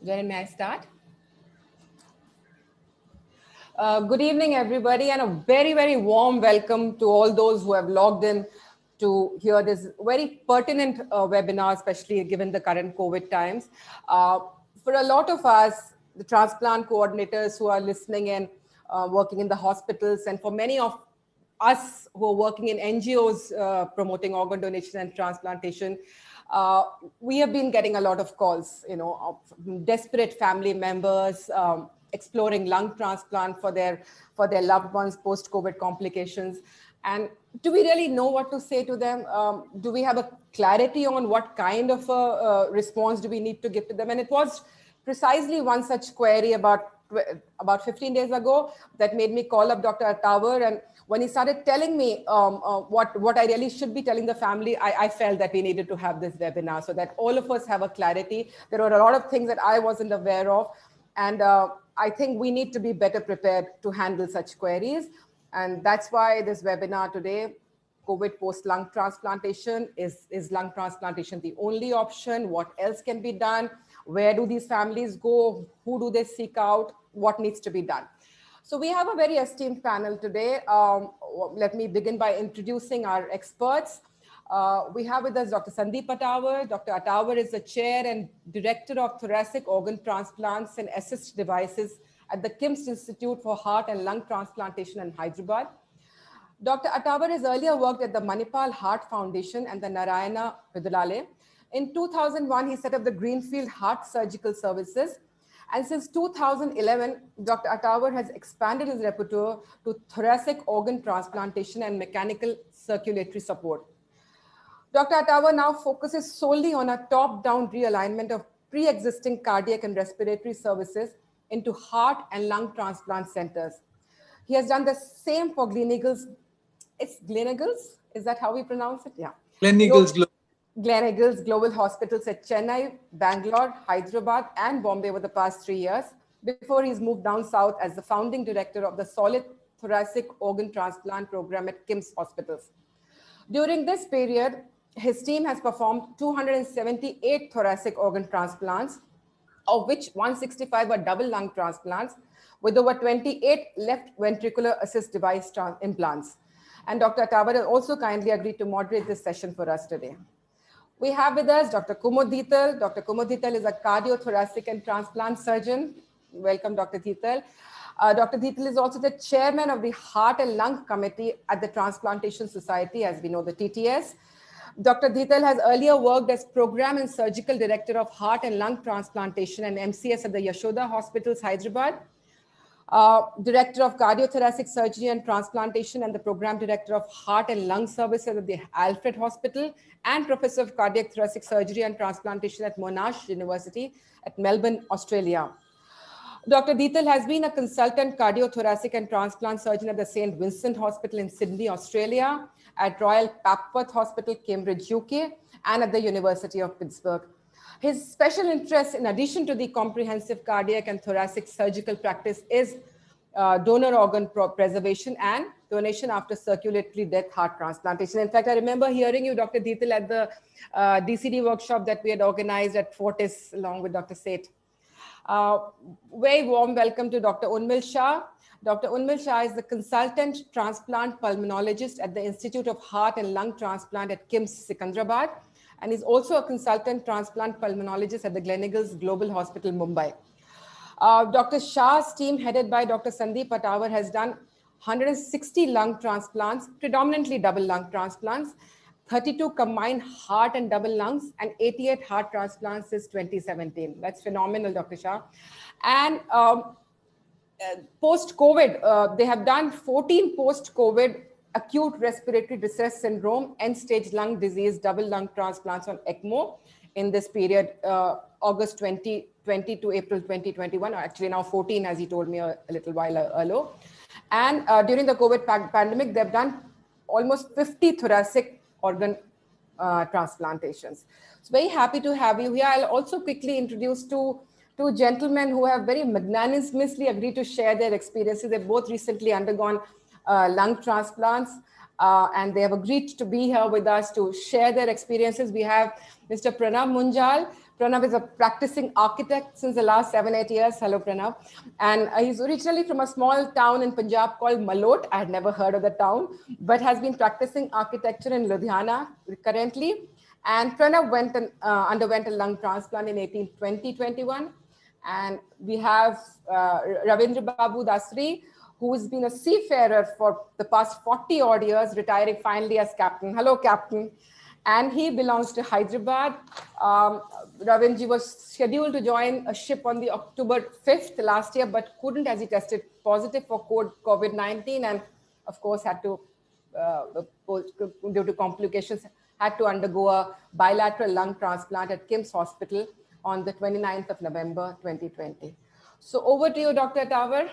Jaren, may I start? Good evening, everybody, and a very, very warm welcome to all those who have logged in to hear this very pertinent webinar, especially given the current COVID times. For a lot of us, the transplant coordinators who are listening in, working in the hospitals, and for many of us who are working in NGOs promoting organ donation and transplantation, we have been getting a lot of calls, of desperate family members exploring lung transplant for their loved ones post-COVID complications. And do we really know what to say to them? Do we have a clarity on what kind of a response do we need to give to them? And it was precisely one such query about 15 days ago that made me call up Dr. Attawar. And when he started telling me what I really should be telling the family, I felt that we needed to have this webinar so that all of us have a clarity. There were a lot of things that I wasn't aware of. And I think we need to be better prepared to handle such queries. And that's why this webinar today, COVID post-lung transplantation, is lung transplantation the only option? What else can be done? Where do these families go? Who do they seek out? What needs to be done? So we have a very esteemed panel today. Let me begin by introducing our experts. We have with us Dr. Sandeep Attawar. Dr. Attawar is the chair and director of thoracic organ transplants and assist devices at the KIMS Institute for Heart and Lung Transplantation in Hyderabad. Dr. Attawar has earlier worked at the Manipal Heart Foundation and the Narayana Vidulale. In 2001, he set up the Greenfield Heart Surgical Services. And since 2011, Dr. Attawar has expanded his repertoire to thoracic organ transplantation and mechanical circulatory support. Dr. Attawar now focuses solely on a top-down realignment of pre-existing cardiac and respiratory services into heart and lung transplant centers. He has done the same for Gleneagles. It's Gleneagles? Is that how we pronounce it? Yeah. Gleneagles Global Hospitals at Chennai, Bangalore, Hyderabad, and Bombay over the past 3 years, before he's moved down south as the founding director of the Solid Thoracic Organ Transplant Program at KIMS Hospitals. During this period, his team has performed 278 thoracic organ transplants, of which 165 were double lung transplants, with over 28 left ventricular assist device implants. And Dr. Attawar has also kindly agreed to moderate this session for us today. We have with us Dr. Kumud Dhital. Dr. Kumud Dhital is a cardiothoracic and transplant surgeon. Welcome, Dr. Dhital. Dr. Dhital is also the chairman of the Heart and Lung Committee at the Transplantation Society, as we know, the TTS. Dr. Dhital has earlier worked as program and surgical director of heart and lung transplantation and MCS at the Yashoda Hospitals, Hyderabad. Director of cardiothoracic surgery and transplantation and the program director of heart and lung services at the Alfred Hospital, and professor of cardiac thoracic surgery and transplantation at Monash University at Melbourne, Australia. Dr. Dhital has been a consultant cardiothoracic and transplant surgeon at the St. Vincent Hospital in Sydney, Australia, at Royal Papworth Hospital, Cambridge, UK, and at the University of Pittsburgh. His special interest, in addition to the comprehensive cardiac and thoracic surgical practice, is donor organ preservation and donation after circulatory death heart transplantation. In fact, I remember hearing you, Dr. Dhital, at the DCD workshop that we had organized at Fortis along with Dr. Seth. Very warm welcome to Dr. Unmil Shah. Dr. Unmil Shah is the consultant transplant pulmonologist at the Institute of Heart and Lung Transplant at KIMS Secunderabad, and is also a consultant transplant pulmonologist at the Gleneagles Global Hospital, Mumbai. Dr. Shah's team, headed by Dr. Sandeep Attawar, has done 160 lung transplants, predominantly double lung transplants, 32 combined heart and double lungs, and 88 heart transplants since 2017. That's phenomenal, Dr. Shah. And post-COVID, they have done 14 post-COVID acute respiratory distress syndrome, end-stage lung disease, double lung transplants on ECMO in this period, August 2020 to April 2021, or actually now 14, as he told me a little while ago. And during the COVID pandemic, they've done almost 50 thoracic organ transplantations. So very happy to have you here. I'll also quickly introduce two gentlemen who have very magnanimously agreed to share their experiences. They've both recently undergone lung transplants, and they have agreed to be here with us to share their experiences. We have Mr. Pranav Munjal, Pranav is a practicing architect since the last 7-8 years. Hello, Pranav. And he's originally from a small town in Punjab called Malot. I had never heard of the town, but has been practicing architecture in Ludhiana currently. And Pranav underwent a lung transplant in 2021. And we have Ravindra Babu Dasri, who's been a seafarer for the past 40 odd years, retiring finally as captain. Hello, captain. And he belongs to Hyderabad. Ravinji was scheduled to join a ship on the October 5th last year, but couldn't as he tested positive for COVID-19 and of course had to, due to complications, had to undergo a bilateral lung transplant at KIMS Hospital on the 29th of November, 2020. So over to you, Dr. Tower.